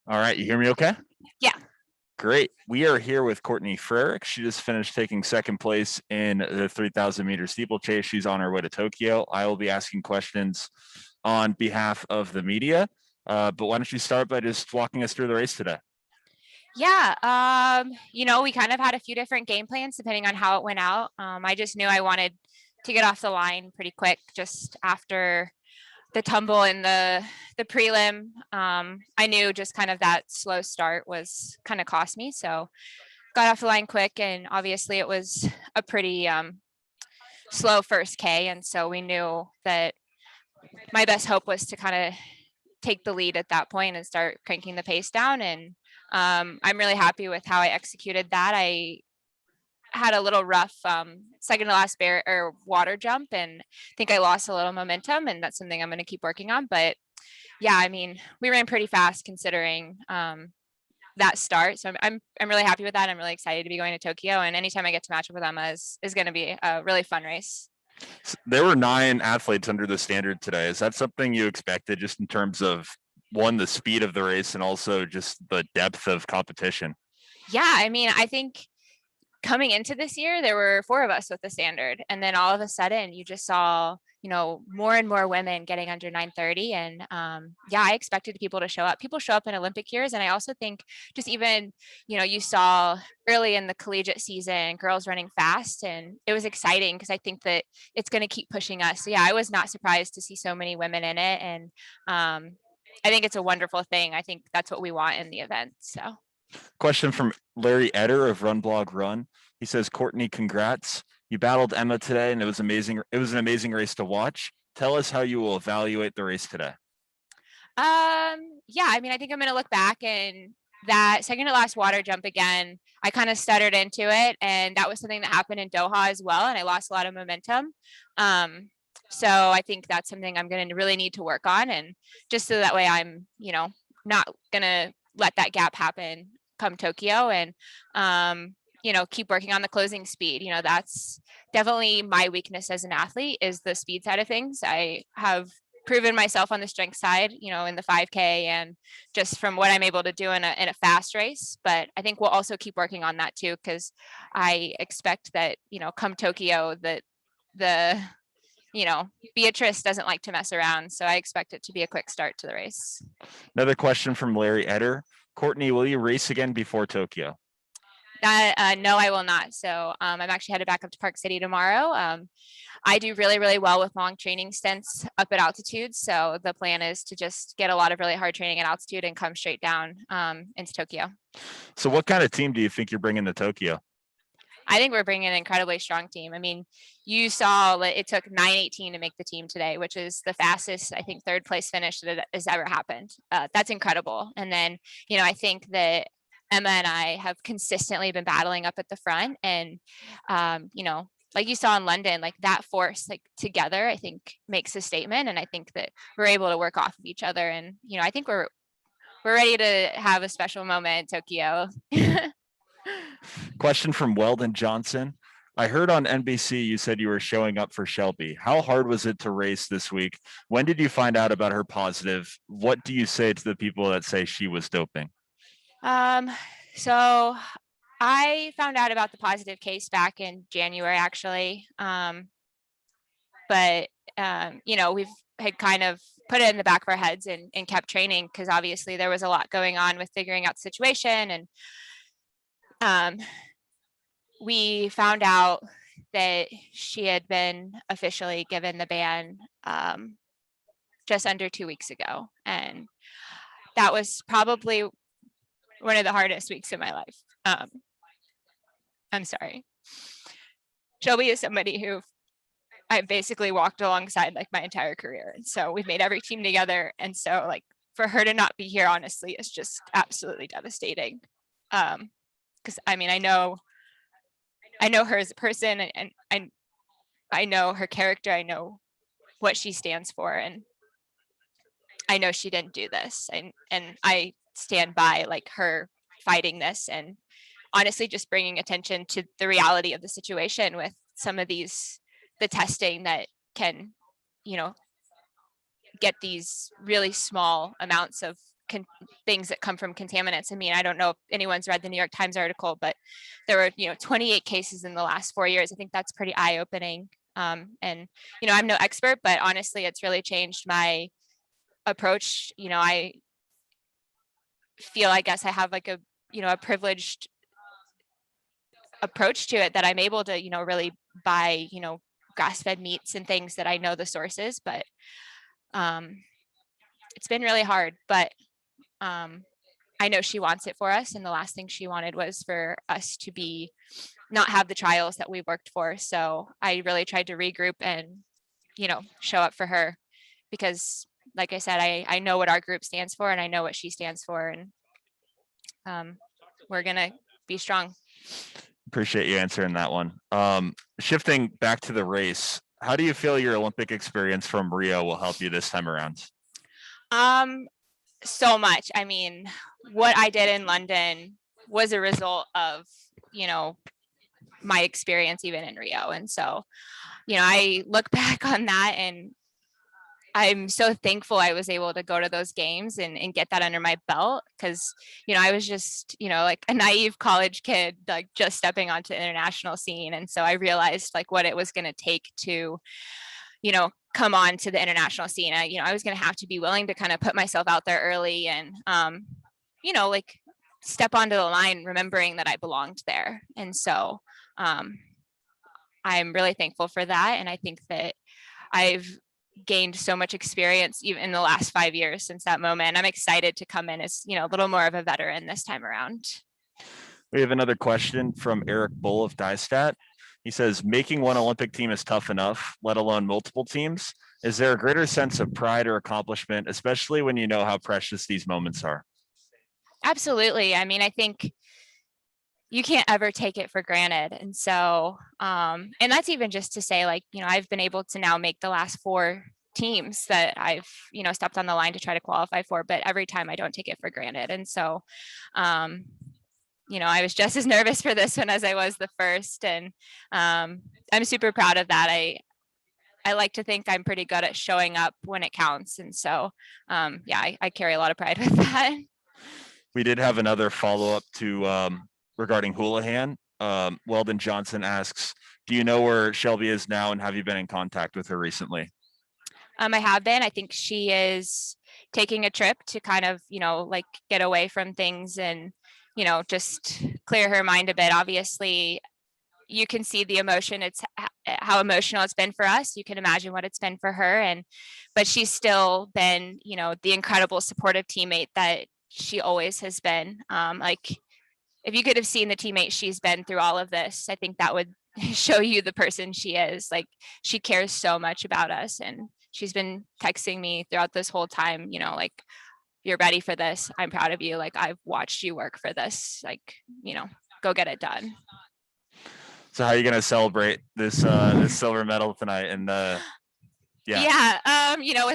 All right, you hear me okay? Yeah. Great. We are here with Courtney Frerichs. She just finished taking second place in the 3,000 meter steeplechase. She's on her way to Tokyo. I will be asking questions on behalf of the media. But why don't you start by just walking us through the race today? Yeah. We kind of had a few different game plans depending on how it went out. I just knew I wanted to get off the line pretty quick just after the tumble in the prelim. I knew just kind of that slow start was kind of cost me. So got off the line quick, and obviously it was a pretty slow first K. And so we knew that my best hope was to kind of take the lead at that point and start cranking the pace down. And I'm really happy with how I executed that. I had a little rough second to last bear or water jump, and I think I lost a little momentum, and that's something I'm going to keep working on. But yeah, I mean, we ran pretty fast considering that start. So I'm really happy with that. I'm really excited to be going to Tokyo, and anytime I get to match up with Emma is going to be a really fun race. There were 9 athletes under the standard today. Is that something you expected just in terms of one, the speed of the race and also just the depth of competition? Yeah, I mean, I think coming into this year, there were 4 of us with the standard. And then all of a sudden you just saw, more and more women getting under 930. And yeah, I expected people to show up. People show up in Olympic years. And I also think just even, you saw early in the collegiate season, girls running fast, and it was exciting because I think that it's going to keep pushing us. So yeah, I was not surprised to see so many women in it. And I think it's a wonderful thing. I think that's what we want in the event. So. Question from Larry Eder of Run Blog Run. He says, Courtney, congrats. You battled Emma today, and it was amazing. It was an amazing race to watch. Tell us how you will evaluate the race today. Yeah, I mean, I think I'm going to look back, and that second to last water jump again, I kind of stuttered into it, and that was something that happened in Doha as well, and I lost a lot of momentum. So I think that's something I'm going to really need to work on, and just so that way I'm, not going to let that gap happen come Tokyo, and keep working on the closing speed. That's definitely my weakness as an athlete, is the speed side of things. I have proven myself on the strength side, in the 5K, and just from what I'm able to do in a fast race. But I think we'll also keep working on that too, because I expect that, come Tokyo, that the Beatrice doesn't like to mess around. So I expect it to be a quick start to the race. Another question from Larry Eder. Courtney, will you race again before Tokyo? No, I will not. So I'm actually headed back up to Park City tomorrow. I do really, really well with long training stints up at altitude. So the plan is to just get a lot of really hard training at altitude and come straight down into Tokyo. So what kind of team do you think you're bringing to Tokyo? I think we're bringing an incredibly strong team. I mean, you saw it took 9:18 to make the team today, which is the fastest, I think, third place finish that has ever happened. That's incredible. And then, I think that Emma and I have consistently been battling up at the front, and like you saw in London, like that force, like together, I think makes a statement. And I think that we're able to work off of each other. And I think we're ready to have a special moment in Tokyo. Question from Weldon Johnson. I heard on NBC you said you were showing up for Shelby. How hard was it to race this week? When did you find out about her positive? What do you say to the people that say she was doping? So I found out about the positive case back in January, actually. But we've had kind of put it in the back of our heads and kept training, because obviously there was a lot going on with figuring out the situation. And we found out that she had been officially given the ban just under 2 weeks ago. And that was probably one of the hardest weeks of my life. I'm sorry. Shelby is somebody who I've basically walked alongside like my entire career. And so we've made every team together. And so like for her to not be here, honestly, is just absolutely devastating. Because I mean, I know her as a person, and I know her character. I know what she stands for, and I know she didn't do this. And I stand by like her fighting this, and honestly just bringing attention to the reality of the situation with some of the testing that can, get these really small amounts of things that come from contaminants. I mean, I don't know if anyone's read the New York Times article, but there were, 28 cases in the last 4 years. I think that's pretty eye-opening. And, I'm no expert, but honestly, it's really changed my approach. I feel, I guess I have like a privileged approach to it, that I'm able to, really buy, grass-fed meats and things that I know the sources, but it's been really hard. But I know she wants it for us, and the last thing she wanted was for us to not have the trials that we worked for. So I really tried to regroup and, show up for her, because like I said, I know what our group stands for, and I know what she stands for, and we're gonna be strong. Appreciate you answering that one. Shifting back to the race, how do you feel your Olympic experience from Rio will help you this time around? So much. I mean, what I did in London was a result of, my experience even in Rio. And so, I look back on that, and I'm so thankful I was able to go to those games and get that under my belt, because, I was just, like a naive college kid, like just stepping onto the international scene. And so I realized like what it was going to take to, come on to the international scene. I was going to have to be willing to kind of put myself out there early, and, like step onto the line, remembering that I belonged there. And so I'm really thankful for that. And I think that I've gained so much experience even in the last 5 years since that moment. I'm excited to come in as, a little more of a veteran this time around. We have another question from Eric Bull of Diestat. He says, making one Olympic team is tough enough, let alone multiple teams. Is there a greater sense of pride or accomplishment, especially when you know how precious these moments are? Absolutely. I mean, I think you can't ever take it for granted. And so, and that's even just to say, like, I've been able to now make the last 4 teams that I've, stepped on the line to try to qualify for, but every time I don't take it for granted. And so, I was just as nervous for this one as I was the first. And I'm super proud of that. I like to think I'm pretty good at showing up when it counts. And so, I carry a lot of pride with that. We did have another follow-up to regarding Houlihan. Weldon Johnson asks, do you know where Shelby is now, and have you been in contact with her recently? I have been. I think she is taking a trip to kind of, like get away from things and, just clear her mind a bit. Obviously, you can see the emotion. It's how emotional it's been for us. You can imagine what it's been for her. But she's still been, the incredible supportive teammate that she always has been. Like, if you could have seen the teammate she's been through all of this, I think that would show you the person she is. Like, she cares so much about us, and she's been texting me throughout this whole time, like, you're ready for this. I'm proud of you. Like, I've watched you work for this. Like, go get it done. So how are you going to celebrate this this silver medal tonight? And with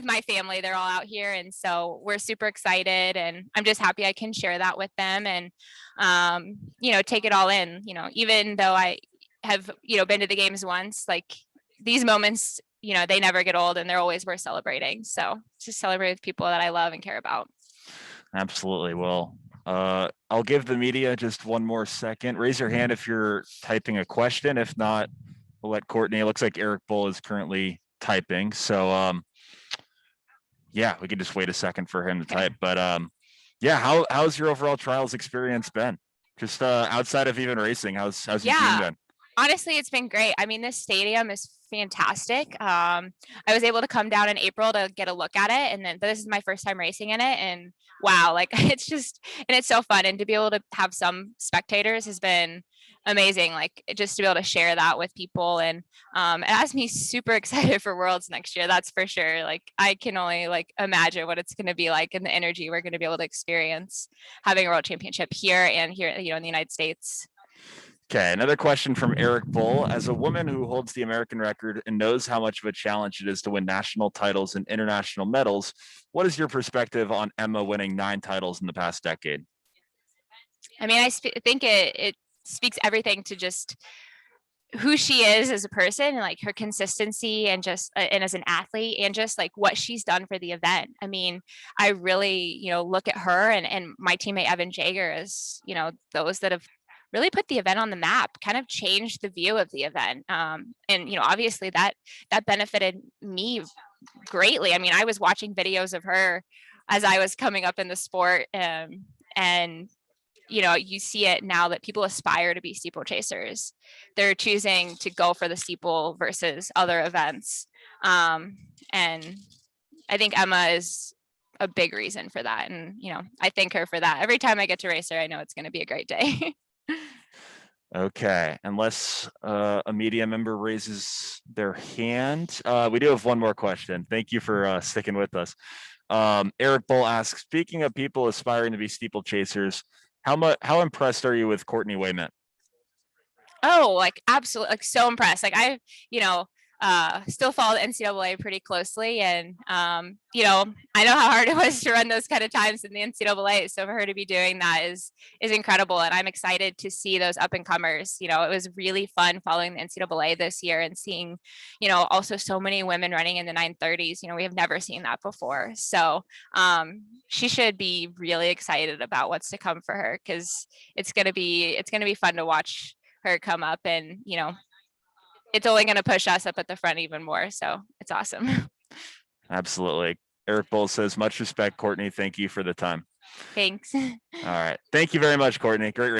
my family, they're all out here, and so we're super excited, and I'm just happy I can share that with them, and take it all in. Even though I have been to the games once, like, these moments, they never get old, and they're always worth celebrating. So just celebrate with people that I love and care about. Absolutely. Well, I'll give the media just one more second. Raise your hand if you're typing a question. If not, we'll let Courtney. It looks like Eric Bull is currently typing. So we could just wait a second for him to type. But how's your overall trials experience been? Just outside of even racing, how's your team been? Honestly, it's been great. I mean, this stadium is fantastic. I was able to come down in April to get a look at it, and then this is my first time racing in it, and wow, like, it's so fun, and to be able to have some spectators has been amazing. Like, just to be able to share that with people, and it has me super excited for Worlds next year. That's for sure. Like, I can only imagine what it's going to be like, and the energy we're going to be able to experience having a World Championship here and here, in the United States. Okay, another question from Eric Bull. As a woman who holds the American record and knows how much of a challenge it is to win national titles and international medals, what is your perspective on Emma winning 9 titles in the past decade? I mean, I think it speaks everything to just who she is as a person and like her consistency and just and as an athlete and just like what she's done for the event. I mean, I really, look at her and my teammate Evan Jager as, those that have really put the event on the map, kind of changed the view of the event. And obviously that benefited me greatly. I mean, I was watching videos of her as I was coming up in the sport, and you see it now that people aspire to be steeplechasers. They're choosing to go for the steeple versus other events. And I think Emma is a big reason for that. And, I thank her for that. Every time I get to race her, I know it's going to be a great day. Okay, unless a media member raises their hand, we do have one more question. Thank you for sticking with us. Eric Bull asks, speaking of people aspiring to be steeplechasers, how impressed are you with Courtney Wayment? Oh, like absolutely, like so impressed. Like I, still follow the NCAA pretty closely, and I know how hard it was to run those kind of times in the NCAA. So for her to be doing that is incredible, and I'm excited to see those up and comers. It was really fun following the NCAA this year and seeing, also so many women running in the 930s. We have never seen that before. So she should be really excited about what's to come for her, because it's gonna be fun to watch her come up, and it's only going to push us up at the front even more. So it's awesome. Absolutely. Eric Bull says, much respect, Courtney. Thank you for the time. Thanks. All right. Thank you very much, Courtney. Great.